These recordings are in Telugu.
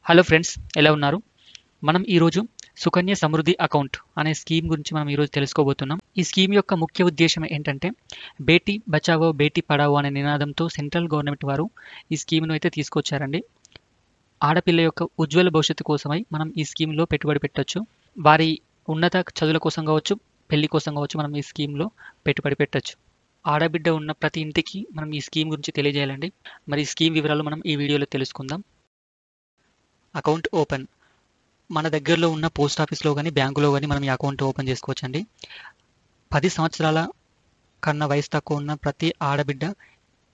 హలో ఫ్రెండ్స్, ఎలా ఉన్నారు? మనం ఈరోజు సుకన్య సమృద్ధి అకౌంట్ అనే స్కీమ్ గురించి మనం ఈరోజు తెలుసుకోబోతున్నాం. ఈ స్కీమ్ యొక్క ముఖ్య ఉద్దేశం ఏంటంటే బేటీ బచావో బేటీ పడావో అనే నినాదంతో సెంట్రల్ గవర్నమెంట్ వారు ఈ స్కీమ్ను అయితే తీసుకొచ్చారండి. ఆడపిల్ల యొక్క ఉజ్వల భవిష్యత్తు కోసమై మనం ఈ స్కీమ్లో పెట్టుబడి పెట్టొచ్చు. వారి ఉన్నత చదువుల కోసం కావచ్చు, పెళ్లి కోసం కావచ్చు, మనం ఈ స్కీమ్లో పెట్టుబడి పెట్టొచ్చు. ఆడబిడ్డ ఉన్న ప్రతి ఇంటికి మనం ఈ స్కీమ్ గురించి తెలియజేయాలండి. మరి ఈ స్కీమ్ వివరాలు మనం ఈ వీడియోలో తెలుసుకుందాం. Account open. మన దగ్గరలో ఉన్న పోస్ట్ ఆఫీస్లో కానీ బ్యాంకులో కానీ మనం ఈ అకౌంట్ ఓపెన్ చేసుకోవచ్చండి. 10 సంవత్సరాల కన్నా వయసు తక్కువ ఉన్న ప్రతి ఆడబిడ్డ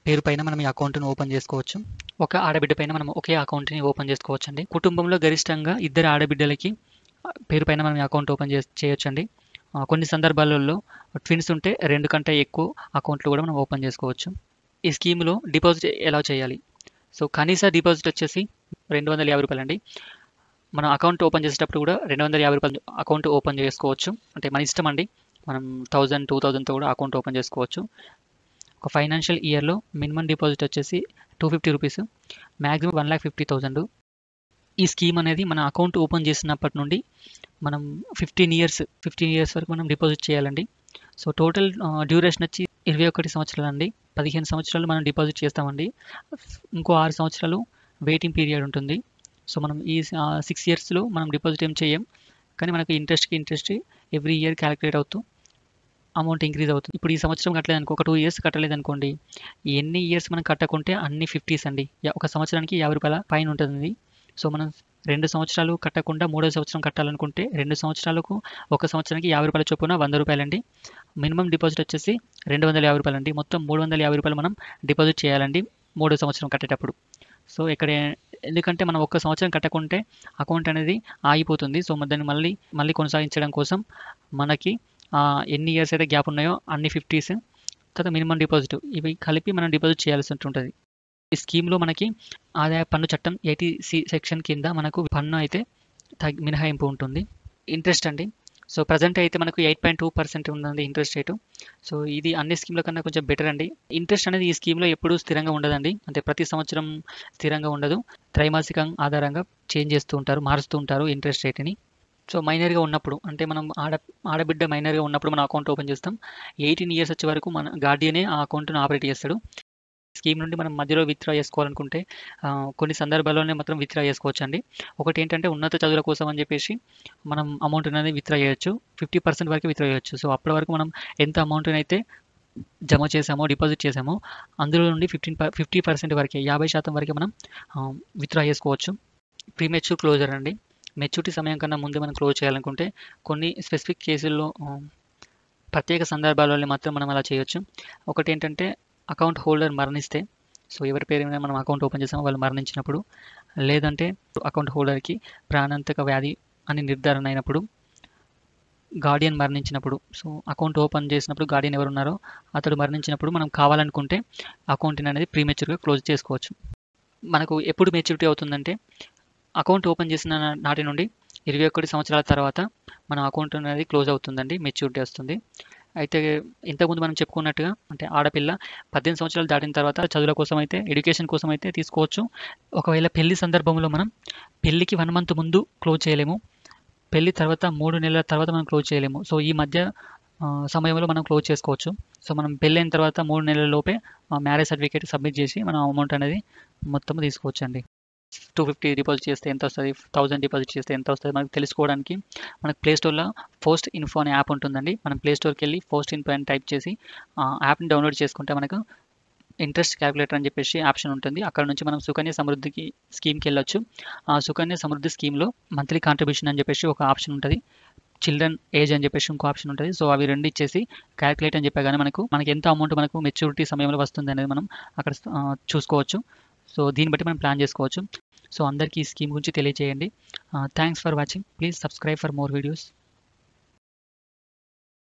పేరు పైన మనం ఈ అకౌంట్ను ఓపెన్ చేసుకోవచ్చు. ఒక ఆడబిడ్డ పైన మనం ఒకే అకౌంట్ని ఓపెన్ చేసుకోవచ్చండి. కుటుంబంలో గరిష్టంగా 2 ఆడబిడ్డలకి పేరు పైన మనం ఈ అకౌంట్ ఓపెన్ చేయొచ్చండి. కొన్ని సందర్భాలలో ట్విన్స్ ఉంటే 2 కంటే ఎక్కువ అకౌంట్లు కూడా మనం ఓపెన్ చేసుకోవచ్చు. ఈ స్కీమ్లో డిపాజిట్ ఎలా చేయాలి? సో కనీస డిపాజిట్ వచ్చేసి ₹250 అండి. మనం అకౌంట్ ఓపెన్ చేసేటప్పుడు కూడా ₹250 అకౌంట్ ఓపెన్ చేసుకోవచ్చు. అంటే మన ఇష్టం అండి. మనం 1000, 2000తో కూడా అకౌంట్ ఓపెన్ చేసుకోవచ్చు. ఒక ఫైనాన్షియల్ ఇయర్లో మినిమం డిపాజిట్ వచ్చేసి ₹250, మ్యాక్సిమం 1,50,000. ఈ స్కీమ్ అనేది మన అకౌంట్ ఓపెన్ చేసినప్పటి నుండి మనం 15 ఇయర్స్ వరకు మనం డిపాజిట్ చేయాలండి. సో టోటల్ డ్యూరేషన్ వచ్చి 21 సంవత్సరాలు అండి. 15 సంవత్సరాలు మనం డిపాజిట్ చేస్తామండి. ఇంకో 6 సంవత్సరాలు వెయిటింగ్ పీరియడ్ ఉంటుంది. సో మనం ఈ 6 ఇయర్స్లో మనం డిపాజిట్ ఏం చేయం, కానీ మనకు ఇంట్రెస్ట్ ఎవ్రీ ఇయర్ క్యాలిక్యులేట్ అవుతూ అమౌంట్ ఇంక్రీజ్ అవుతుంది. ఇప్పుడు ఈ సంవత్సరం కట్టలేదనుకో, ఒక 2 ఇయర్స్ కట్టలేదనుకోండి, ఎన్ని ఇయర్స్ మనం కట్టకుంటే అన్ని 50s అండి. ఒక సంవత్సరానికి ₹50 ఫైన్ ఉంటుంది. సో మనం 2 సంవత్సరాలు కట్టకుండా 3వ సంవత్సరం కట్టాలనుకుంటే 2 సంవత్సరాలకు ఒక సంవత్సరానికి ₹50 చొప్పున ₹100 అండి. మినిమం డిపాజిట్ వచ్చేసి ₹250 అండి. మొత్తం ₹350 మనం డిపాజిట్ చేయాలండి 3వ సంవత్సరం కట్టేటప్పుడు. సో ఇక్కడ ఎందుకంటే మనం ఒక్క సంవత్సరం కట్టకుంటే అకౌంట్ అనేది ఆగిపోతుంది. సో దాన్ని మళ్ళీ కొనసాగించడం కోసం మనకి ఎన్ని ఇయర్స్ అయితే గ్యాప్ ఉన్నాయో అన్ని 50s, తర్వాత మినిమం డిపాజిట్ ఇవి కలిపి మనం డిపాజిట్ చేయాల్సి ఉంటుంది. ఈ స్కీమ్లో మనకి ఆదాయ పన్ను చట్టం 80C సెక్షన్ కింద మనకు పన్ను అయితే మినహాయింపు ఉంటుంది. ఇంట్రెస్ట్ అండి. సో ప్రజెంట్ అయితే మనకు 8.2% ఉందండి ఇంట్రెస్ట్ రేటు. సో ఇది అన్ని స్కీమ్ల కన్నా కొంచెం బెటర్ అండి. ఇంట్రెస్ట్ అనేది ఈ స్కీమ్లో ఎప్పుడూ స్థిరంగా ఉండదండి. అంటే ప్రతి సంవత్సరం స్థిరంగా ఉండదు. త్రైమాసికం ఆధారంగా చేంజ్ చేస్తూ ఉంటారు, మారుస్తూ ఉంటారు ఇంట్రెస్ట్ రేట్ని. సో మైనర్గా ఉన్నప్పుడు, అంటే మనం ఆడబిడ్డ మైనర్గా ఉన్నప్పుడు మన అకౌంట్ ఓపెన్ చేస్తాం. 18 ఇయర్స్ వచ్చే వరకు మన గార్డియనే ఆ అకౌంట్ను ఆపరేట్ చేస్తాడు. స్కీమ్ నుండి మనం మధ్యలో విత్డ్రా చేసుకోవాలనుకుంటే కొన్ని సందర్భాల్లోనే మాత్రం విత్డ్రా చేసుకోవచ్చు అండి. ఒకటి ఏంటంటే ఉన్నత చదువుల కోసం అని చెప్పేసి మనం అమౌంట్ అనేది విత్డ్రా చేయొచ్చు. 50% వరకు విత్డ్రా చేయొచ్చు. సో అప్పటి వరకు మనం ఎంత అమౌంట్ని అయితే జమ చేసామో, డిపాజిట్ చేసామో అందులో నుండి 50% వరకే, 50% వరకే మనం విత్డ్రా చేసుకోవచ్చు. ప్రీమెచ్యూర్ క్లోజర్ అండి. మెచ్యూరిటీ సమయం కన్నా ముందే మనం క్లోజ్ చేయాలనుకుంటే కొన్ని స్పెసిఫిక్ కేసుల్లో ప్రత్యేక సందర్భాలలో మాత్రం మనం అలా చేయొచ్చు. ఒకటి ఏంటంటే అకౌంట్ హోల్డర్ మరణిస్తే, సో ఎవరి పేరు మీద మనం అకౌంట్ ఓపెన్ చేసామో వాళ్ళు మరణించినప్పుడు, లేదంటే అకౌంట్ హోల్డర్కి ప్రాణాంతక వ్యాధి అని నిర్ధారణ అయినప్పుడు, గార్డియన్ మరణించినప్పుడు, సో అకౌంట్ ఓపెన్ చేసినప్పుడు గార్డియన్ ఎవరున్నారో అతడు మరణించినప్పుడు మనం కావాలనుకుంటే అకౌంట్ని అనేది ప్రీమెచ్యూర్గా క్లోజ్ చేసుకోవచ్చు. మనకు ఎప్పుడు మెచ్యూరిటీ అవుతుందంటే అకౌంట్ ఓపెన్ చేసిన నాటి నుండి 21 సంవత్సరాల తర్వాత మన అకౌంట్ అనేది క్లోజ్ అవుతుందండి, మెచ్యూరిటీ వస్తుంది. అయితే ఇంతకుముందు మనం చెప్పుకున్నట్టుగా, అంటే ఆడపిల్ల 18 సంవత్సరాలు దాటిన తర్వాత చదువుల కోసం అయితే, ఎడ్యుకేషన్ కోసం అయితే తీసుకోవచ్చు. ఒకవేళ పెళ్లి సందర్భంలో మనం పెళ్లికి 1 మంత్ ముందు క్లోజ్ చేయలేము, పెళ్లి తర్వాత 3 నెలల తర్వాత మనం క్లోజ్ చేయలేము. సో ఈ మధ్య సమయంలో మనం క్లోజ్ చేసుకోవచ్చు. సో మనం పెళ్ళైన తర్వాత 3 నెలల లోపే మ్యారేజ్ సర్టిఫికేట్ సబ్మిట్ చేసి మనం అమౌంట్ అనేది మొత్తం తీసుకోవచ్చు అండి. 250 డిపాజిట్ చేస్తే ఎంత వస్తుంది, 1000 డిపాజిట్ చేస్తే ఎంత వస్తుంది మనకు తెలుసుకోవడానికి మనకు ప్లేస్టోర్లో పోస్ట్ ఇన్ఫో అనే యాప్ ఉంటుందండి. మనం ప్లేస్టోర్కి వెళ్ళి పోస్ట్ ఇన్ఫో అని టైప్ చేసి యాప్ని డౌన్లోడ్ చేసుకుంటే మనకు ఇంట్రెస్ట్ క్యాలిక్యులేటర్ అని చెప్పేసి ఆప్షన్ ఉంటుంది. అక్కడ నుంచి మనం సుకన్య సమృద్ధికి స్కీమ్కి వెళ్ళొచ్చు. ఆ సుకన్య సమృద్ధి స్కీమ్లో మంత్లీ కాంట్రిబ్యూషన్ అని చెప్పేసి ఒక ఆప్షన్ ఉంటుంది, చిల్డ్రన్ ఏజ్ అని చెప్పేసి ఇంకో ఆప్షన్ ఉంటుంది. సో అవి రెండు ఇచ్చేసి క్యాలిక్యులేట్ అని చెప్పగానే మనకి ఎంత అమౌంట్ మనకు మెచ్యూరిటీ సమయంలో వస్తుంది అనేది మనం అక్కడ చూసుకోవచ్చు. సో దీన్ని బట్టి మనం ప్లాన్ చేసుకోవచ్చు. సో అందరికీ ఈ స్కీమ్ గురించి తెలియజేయండి. Thanks for watching. Please subscribe for more videos.